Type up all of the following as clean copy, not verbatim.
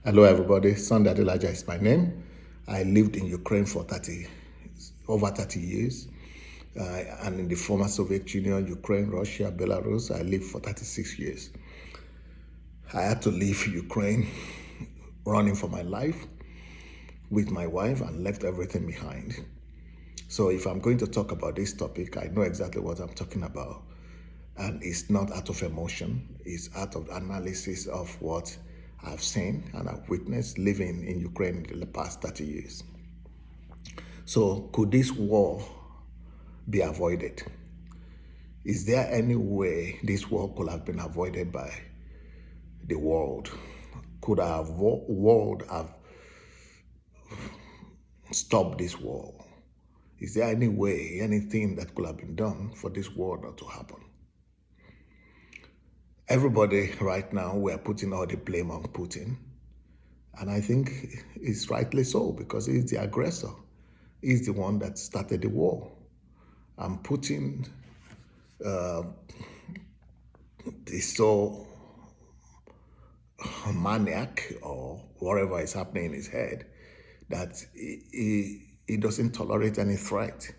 Hello, everybody. Sunday Elijah is my name. I lived in Ukraine for over 30 years. And in the former Soviet Union, Ukraine, Russia, Belarus, I lived for 36 years. I had to leave Ukraine running for my life with my wife and left everything behind. So if I'm going to talk about this topic, I know exactly what I'm talking about. And it's not out of emotion, it's out of analysis of what I've seen and I've witnessed living in Ukraine in the past 30 years. So, could this war be avoided? Is there any way this war could have been avoided by the world? Could our world have stopped this war? Is there any way, anything that could have been done for this war not to happen? Everybody right now, we are putting all the blame on Putin. And I think it's rightly so because he's the aggressor. He's the one that started the war. And Putin is so maniac or whatever is happening in his head that he doesn't tolerate any threat.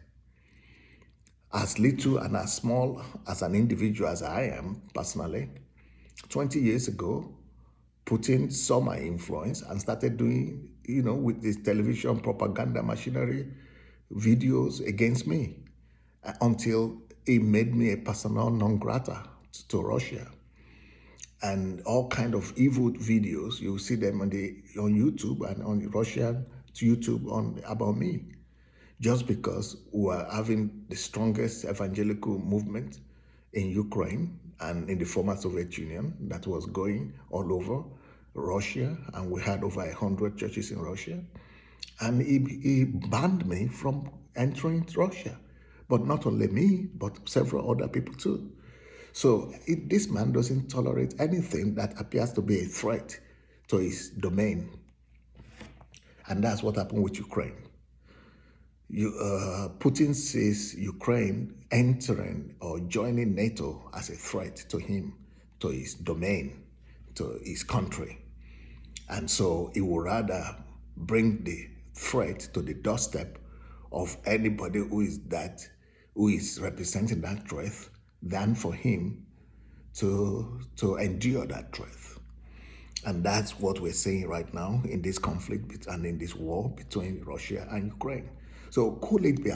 As little and as small as an individual as I am personally, 20 years ago, Putin saw my influence and started doing, with this television propaganda machinery, videos against me until he made me a persona non grata to Russia. And all kind of evil videos, you see them on YouTube and on Russian YouTube about me, just because we are having the strongest evangelical movement in Ukraine and in the former Soviet Union that was going all over Russia, and we had over 100 churches in Russia. And he banned me from entering Russia. But not only me, but several other people too. So this man doesn't tolerate anything that appears to be a threat to his domain. And that's what happened with Ukraine. Putin sees Ukraine entering or joining NATO as a threat to him, to his domain, to his country. And so he would rather bring the threat to the doorstep of anybody who is representing that threat than for him to endure that threat. And that's what we're seeing right now in this conflict and in this war between Russia and Ukraine. So could it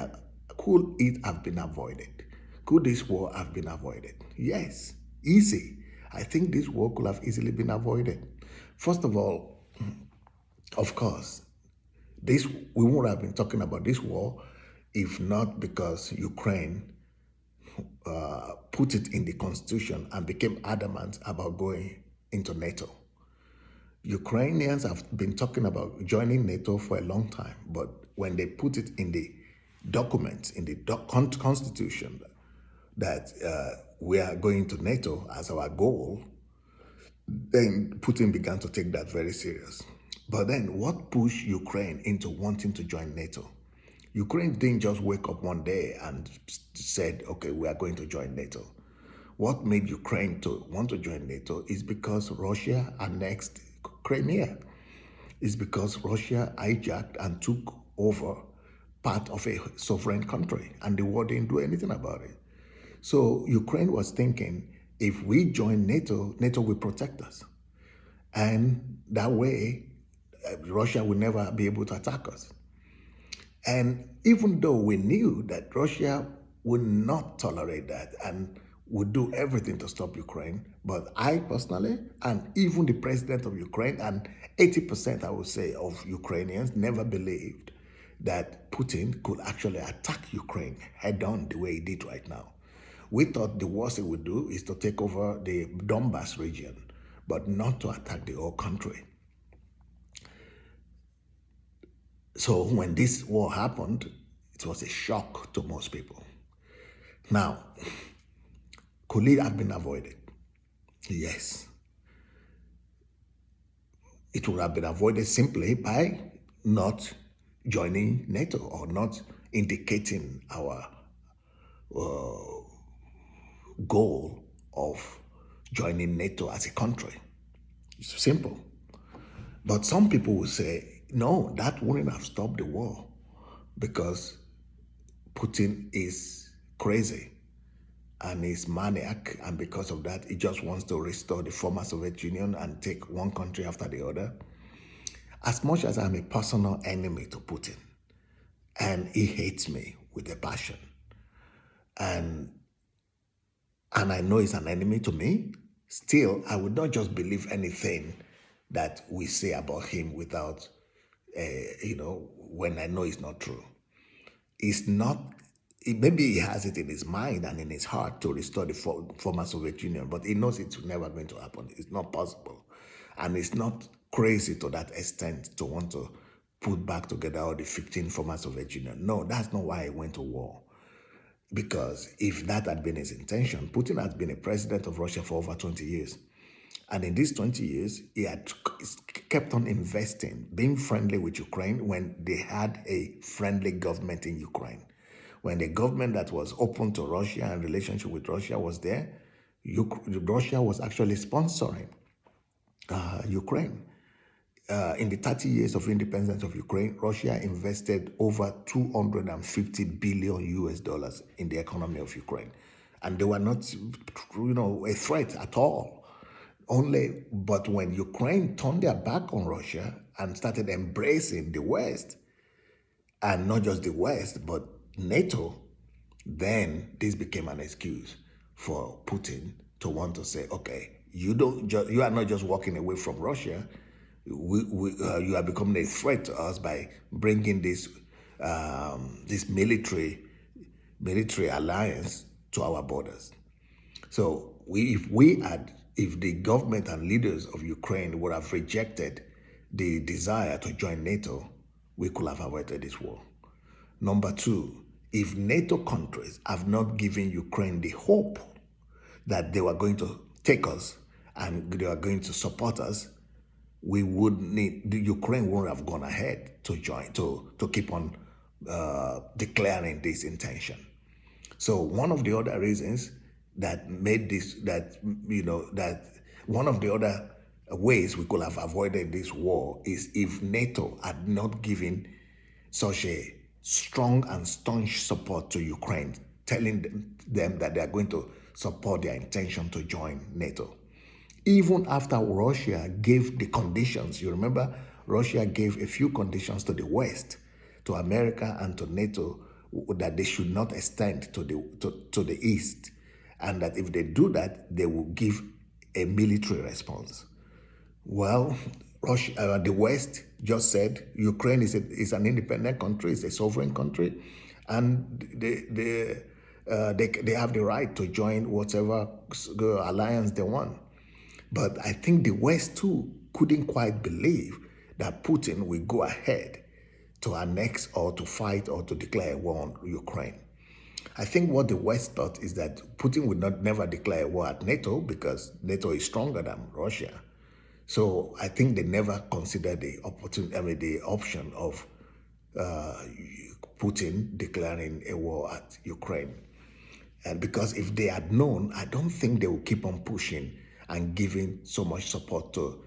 have been avoided? Could this war have been avoided? Yes, easy. I think this war could have easily been avoided. First of all, of course, we would have been talking about this war if not because Ukraine put it in the constitution and became adamant about going into NATO. Ukrainians have been talking about joining NATO for a long time, but when they put it in the documents, in the constitution, that we are going to NATO as our goal, then Putin began to take that very serious. But then what pushed Ukraine into wanting to join NATO? Ukraine didn't just wake up one day and said, okay, we are going to join NATO. What made Ukraine to want to join NATO is because Russia annexed Crimea. It's because Russia hijacked and took over part of a sovereign country, and the world didn't do anything about it. So Ukraine was thinking, if we join NATO, NATO will protect us. And that way, Russia will never be able to attack us. And even though we knew that Russia would not tolerate that and would do everything to stop Ukraine, but I personally, and even the president of Ukraine, and 80%, I would say, of Ukrainians never believed that Putin could actually attack Ukraine head on the way he did right now. We thought the worst he would do is to take over the Donbas region, but not to attack the whole country. So when this war happened, it was a shock to most people. Now, could it have been avoided? Yes. It would have been avoided simply by not joining NATO or not indicating our goal of joining NATO as a country. It's simple. But some people will say, no, that wouldn't have stopped the war because Putin is crazy and is maniac, and because of that, he just wants to restore the former Soviet Union and take one country after the other. As much as I'm a personal enemy to Putin, and he hates me with a passion, and I know he's an enemy to me, still I would not just believe anything that we say about him without, when I know it's not true. It's not. Maybe he has it in his mind and in his heart to restore the former Soviet Union, but he knows it's never going to happen. It's not possible, and it's not crazy to that extent to want to put back together all the 15 former Soviet Union. No, that's not why he went to war. Because if that had been his intention, Putin has been a president of Russia for over 20 years. And in these 20 years, he had kept on investing, being friendly with Ukraine when they had a friendly government in Ukraine. When the government that was open to Russia and relationship with Russia was there, Russia was actually sponsoring Ukraine. In the 30 years of independence of Ukraine, Russia invested over 250 billion US dollars in the economy of Ukraine. And they were not, a threat at all. But when Ukraine turned their back on Russia and started embracing the West, and not just the West, but NATO, then this became an excuse for Putin to want to say, okay, you are not just walking away from Russia, you are becoming a threat to us by bringing this military alliance to our borders. So if the government and leaders of Ukraine would have rejected the desire to join NATO, we could have avoided this war. Number two, if NATO countries have not given Ukraine the hope that they were going to take us and they are going to support us, the Ukraine wouldn't have gone ahead to join, to keep on declaring this intention. So one of the other reasons that made this, that one of the other ways we could have avoided this war is if NATO had not given such a strong and staunch support to Ukraine, telling them that they are going to support their intention to join NATO. Even after Russia gave the conditions, you remember, Russia gave a few conditions to the West, to America and to NATO, that they should not extend to the East, and that if they do that, they will give a military response. Well, the West just said Ukraine is an independent country, it's a sovereign country, and they have the right to join whatever alliance they want. But I think the West too couldn't quite believe that Putin will go ahead to annex or to fight or to declare war on Ukraine. I think what the West thought is that Putin would never declare war at NATO because NATO is stronger than Russia. So I think they never considered the option of Putin declaring a war at Ukraine. And because if they had known, I don't think they would keep on pushing and giving so much support to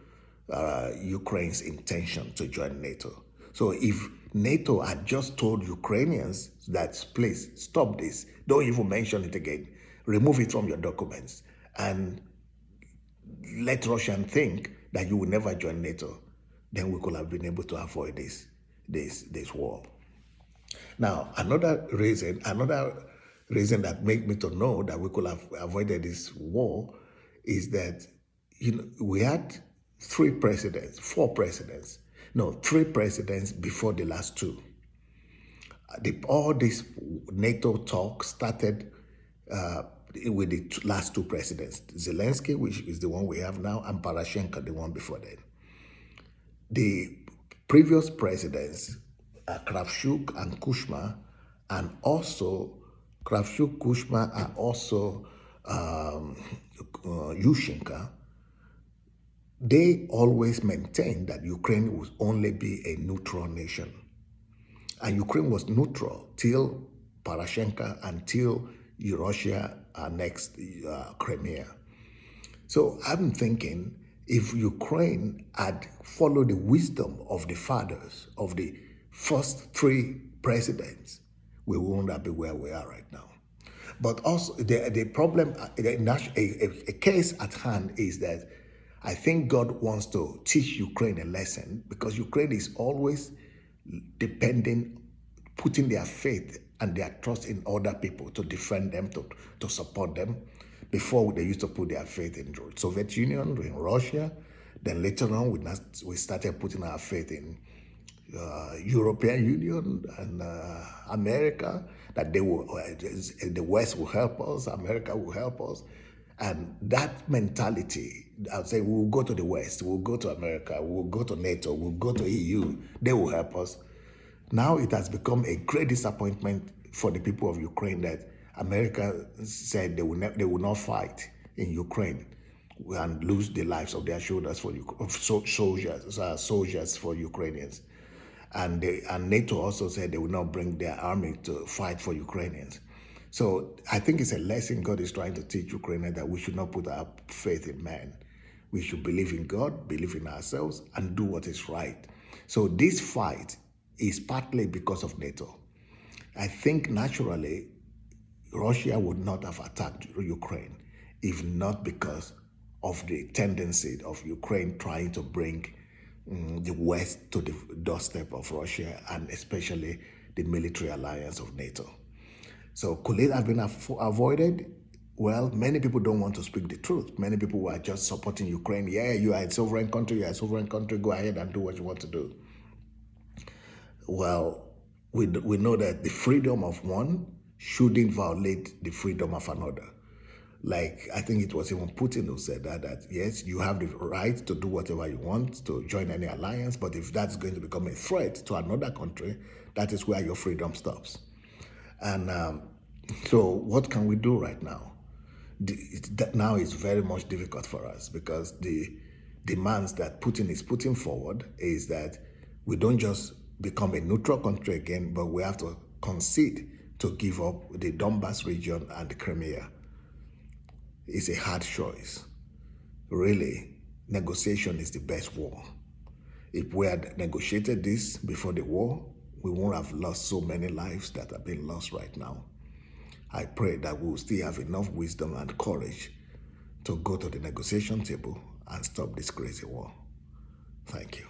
Ukraine's intention to join NATO. So if NATO had just told Ukrainians that, please stop this, don't even mention it again, remove it from your documents, and let Russian think that you will never join NATO, then we could have been able to avoid this war. Now, another reason that made me to know that we could have avoided this war is that we had three presidents before the last two. All this NATO talk started with the last two presidents, Zelensky, which is the one we have now, and Poroshenko, the one before that. The previous presidents, Kravchuk and Kushma, and also Kravchuk, Kushma, and also Yushchenko, they always maintained that Ukraine would only be a neutral nation. And Ukraine was neutral till Poroshenko, until Russia annexed Crimea. So I'm thinking, If Ukraine had followed the wisdom of the fathers of the first three presidents, we wouldn't have been where we are right now. But also, the problem, a case at hand is that I think God wants to teach Ukraine a lesson, because Ukraine is always depending, putting their faith and their trust in other people to defend them, to support them. Before, they used to put their faith in the Soviet Union, in Russia. Then later on, we started putting our faith in European Union and America, that the West will help us, America will help us. And that mentality, I'd say we'll go to the West, we'll go to America, we'll go to NATO, we'll go to EU, they will help us. Now it has become a great disappointment for the people of Ukraine that America said they will not fight in Ukraine and lose the lives of their soldiers soldiers for Ukrainians. And NATO also said they will not bring their army to fight for Ukrainians. So I think it's a lesson God is trying to teach Ukrainians, that we should not put our faith in man. We should believe in God, believe in ourselves, and do what is right. So this fight is partly because of NATO. I think naturally Russia would not have attacked Ukraine if not because of the tendency of Ukraine trying to bring the West to the doorstep of Russia, and especially the military alliance of NATO. So could it have been avoided? Well, many people don't want to speak the truth. Many people are just supporting Ukraine. Yeah, you are a sovereign country, go ahead and do what you want to do. Well, we know that the freedom of one shouldn't violate the freedom of another. Like, I think it was even Putin who said that yes, you have the right to do whatever you want, to join any alliance, but if that's going to become a threat to another country, that is where your freedom stops. And so what can we do right now? That now is very much difficult for us, because the demands that Putin is putting forward is that we don't just become a neutral country again, but we have to concede to give up the Donbas region and the Crimea. It's a hard choice. Really, negotiation is the best war. If we had negotiated this before the war, we won't have lost so many lives that are being lost right now. I pray that we will still have enough wisdom and courage to go to the negotiation table and stop this crazy war. Thank you.